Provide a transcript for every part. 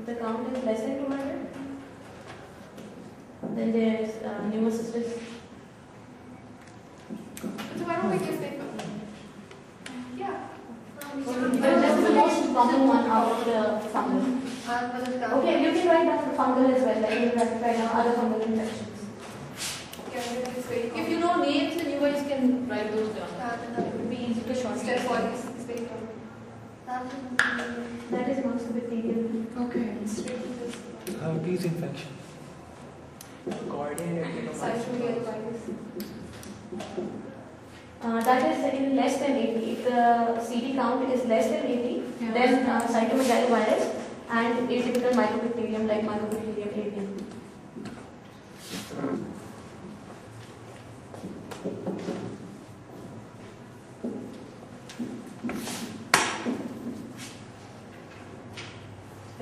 If the count is less than 200, then there is pneumocystis. So why don't we just say yeah. This is the most common one out of the fungal. Okay, you can write down the fungal as well, like you can write down other fungal infections. If you know names, then you guys can write those down. Then it would be easy to shorten. Step 1 is very That is mycobacterium. okay. Straight to this. Herpes infection. That is in less than 80. If the CD count is less than 80, then cytomegalovirus and atypical mycobacterium like Mycobacterium avium.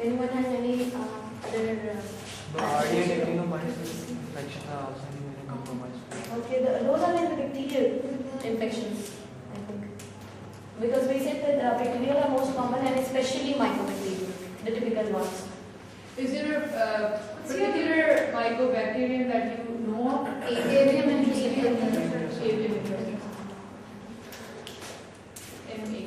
Anyone has any other? The RDA actinomyces infection are also very compromised. Okay, those are like the bacterial infections, I think. Because we said that bacterial are most common and especially mycobacterium, the typical ones. Is there a particular mycobacterium that you know of? Avium and Avium. avium. M-A.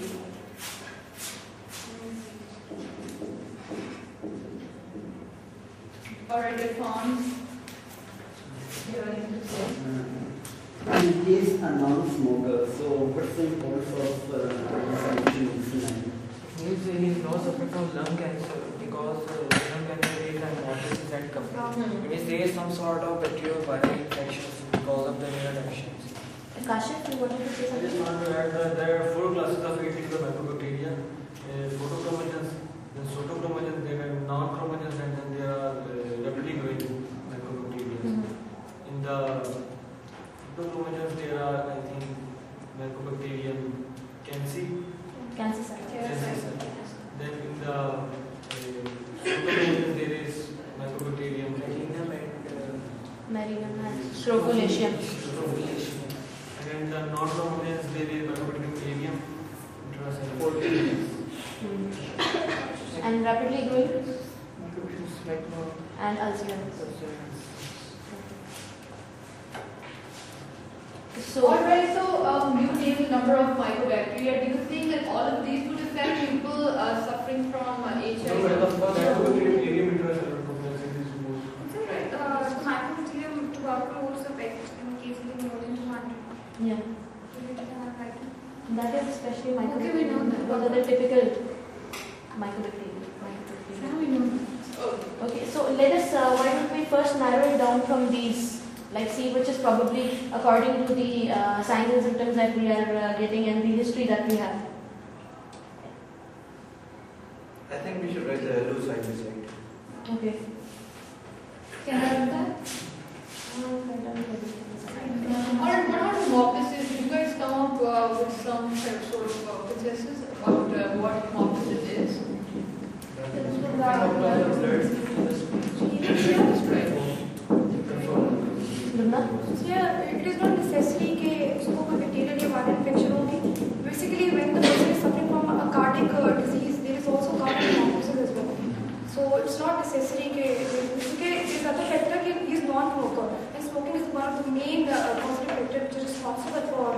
Alright, the forms. He is a non-smoker, so what's the importance of insulin? He is not suffering from lung cancer because lung cancer is an mortality at company. It is there is some sort of bacterial viral infections because of the neuroinfections. Kashif, you wanted to say I just something? want to add that there are 4 classes of atypical mycobacteria. Photochromogens, then pseudochromogens, there are non-chromogens, and then there are rapidly growing mycobacteria. In the photochromogens, there are, I think, mycobacterium cancer. Cancer cells. Then in the pseudochromogens, there is mycobacterium Marinum and Stropholatium. and in the non-chromogens, there is mycobacterium avium. And rapidly growing and ulcer. So, Alright, so you named a number of mycobacteria. Do you think that all of these would affect people suffering from HIV? Mycobacterium avium intracellular propagation is most. Mycobacterium tuberculosis affects in cases of more than 200. yeah, that is especially mycobacterium. Okay, we know that. Those are the typical mycobacterium. Now we know. Okay, so let us, why don't we first narrow it down from these, like see which is probably according to the signs and symptoms that we are getting and the history that we have. I think we should write the low side by side. Okay. Can I have that? Alright, what are the mock tests? Did you guys come up with some sort of consensus about what mock test it is? Yeah, it is not necessary that उसको कोई bacterial या viral infection होगी. Basically, when the person is suffering from a cardiac disease, there is also cardiac thrombosis as well. So it's not necessary that there is other factor that he is non-smoker, and smoking is one of the main causative factor which is responsible for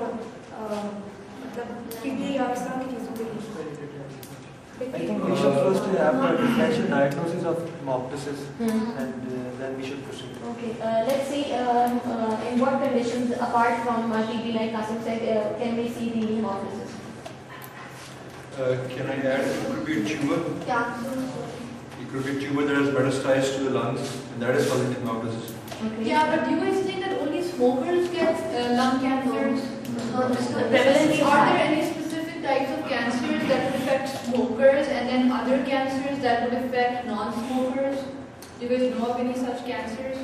the kidney or some चीजों के लिए. I think we should first have a differential diagnosis of hemoptysis and then we should proceed. Okay, let's see in what conditions apart from TB like Kasim said, can we see the hemoptysis? Can I add, it could be a tumor. Yeah. It could be a tumor that has metastasized to the lungs, and that is causing hemoptysis. Okay. Yeah, but do you guys think that only smokers get lung cancers? The prevalence is Are high. there any specific types of cancers that would affect smokers and then other cancers that would affect non-smokers? Do you guys know of any such cancers?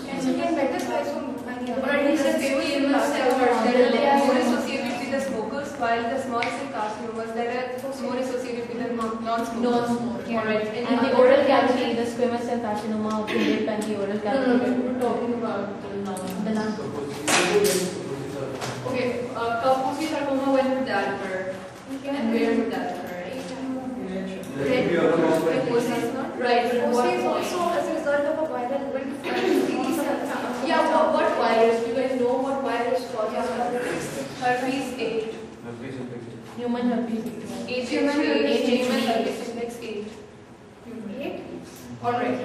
And you can metastasis from many Or at least a famous cell carcinoma. They are more associated with the smokers, while the small cell carcinomas that are more associated with the non-smokers. Non-smokers. Alright, And and the other oral cancers- cavity, the squamous cell carcinoma of the lip and the oral No, cavity. we're talking about the lung. The lung. Okay, Kaposi sarcoma, when would that occur? And where would that occur? There could be other aspects. Right, but at what Mostly it's point? also as a result of a viral when Yeah, what virus? Do you guys know what virus causes Herpes 8. Human herpes. Human herpes index 8. Alright.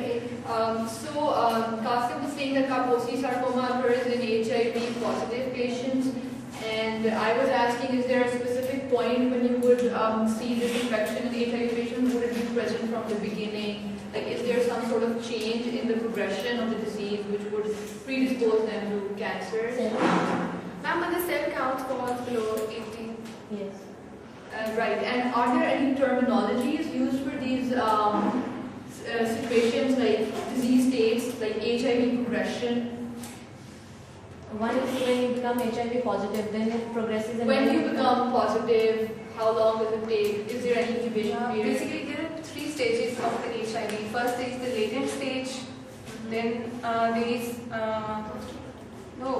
Kasim was saying that Kaposi sarcoma occurs in HIV positive patients, and I was asking, is there a specific point when you would see this infection in HIV patients? Would it be present from the beginning? Like, is there some sort of change in the progression of the disease which would predispose them to cancer? Ma'am, when the cell count falls below 80. Yes. Right, and are there any terminologies used for these situations like disease states, like HIV progression? One is when you become HIV positive, then it progresses. And When then you become positive, how long does it take? Is there any incubation period? Basically, there are 3 stages of the HIV. First is the latent stage, then there is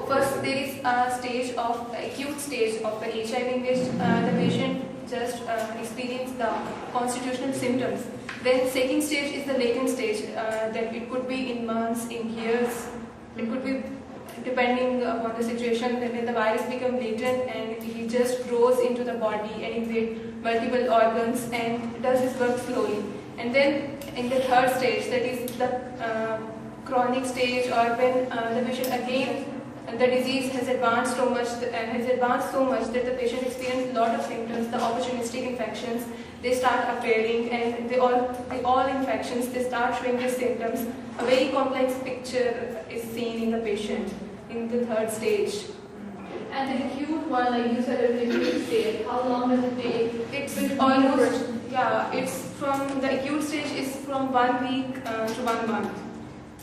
first there is a stage of acute stage of the HIV in which the patient just experience the constitutional symptoms. Then second stage is the latent stage. That it could be in months, in years. It could be depending upon the situation. When the virus becomes latent and it just grows into the body and invade multiple organs and does its work slowly. And then in the third stage, that is the chronic stage, or when the patient again the disease has advanced so much that the patient experiences a lot of symptoms, the opportunistic infections, they start appearing, and all infections, they start showing the symptoms. A very complex picture is seen in the patient in the third stage. And the acute one, like you said, is the acute state. How long does it take? It's almost, it's from the acute stage is from 1 week to 1 month.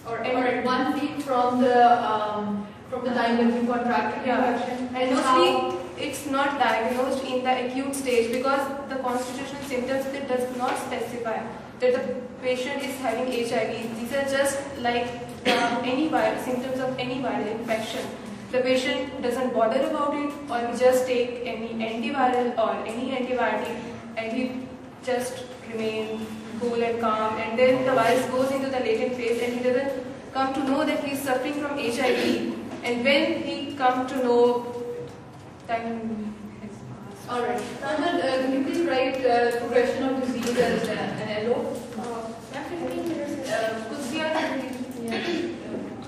Or 1 week from the time that you contracted the infection. And mostly it's not diagnosed in the acute stage because the constitutional symptoms, that does not specify that the patient is having HIV. These are just like any viral symptoms of any viral infection. The patient doesn't bother about it, or he just take any antiviral or any antibiotic, and he just remain cool and calm, and then the virus goes into the latent phase and he doesn't come to know that he is suffering from HIV. And when he come to know, time has passed. Alright. Rahman, can you please write progression of disease as an LO?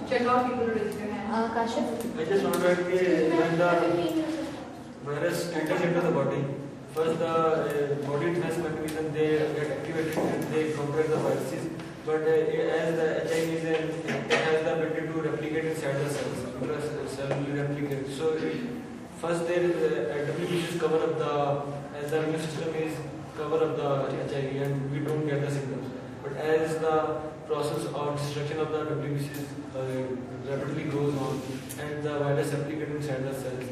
Check out people raise their hand. Kashif? I just want to add when the virus enters into the body, first the body defense mechanism, they get activated and they counter the viruses. But as the HIV is it has the ability to replicate inside the cells, because cell will replicate. So first there is WBCs cover up as the immune system is cover up the HIV and we don't get the symptoms. But as the process of destruction of the WBCs rapidly goes on and the virus replicates inside the cells,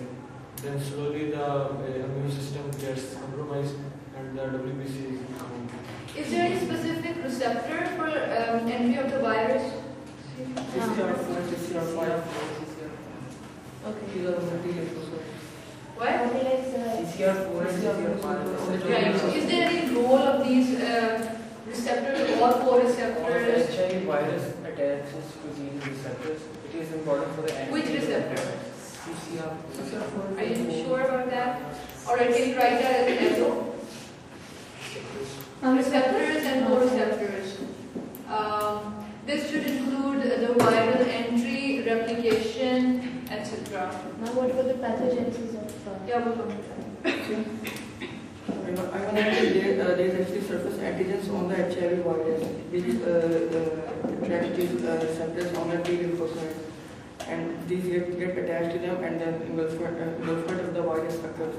then slowly the immune system gets compromised and the WBC count. Is there any specific receptor for entry of the virus? CCR4, CCR5, Okay. these are the multi-lymphocytes. What? CCR4 and CCR5. Right. Is there any role of these receptors, all 4 All the receptors? HIV virus attaches to these receptors. It is important for the Which receptor? CCR4. Are you sure about that? Alright, can you write that as an LO? Receptors and co-receptors. This should include the viral entry, replication, etc. Now what about the pathogenesis of... Yeah, we'll come to that. There is actually surface antigens on the HIV virus which attract these receptors on the T lymphocytes, and these get attached to them and then engulfment of the virus occurs.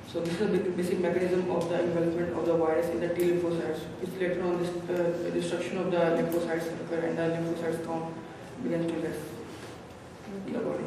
So this is a basic mechanism of the engulfment of the virus in the T lymphocytes, which later on this destruction of the lymphocytes occur and the lymphocytes count begins to less in the body.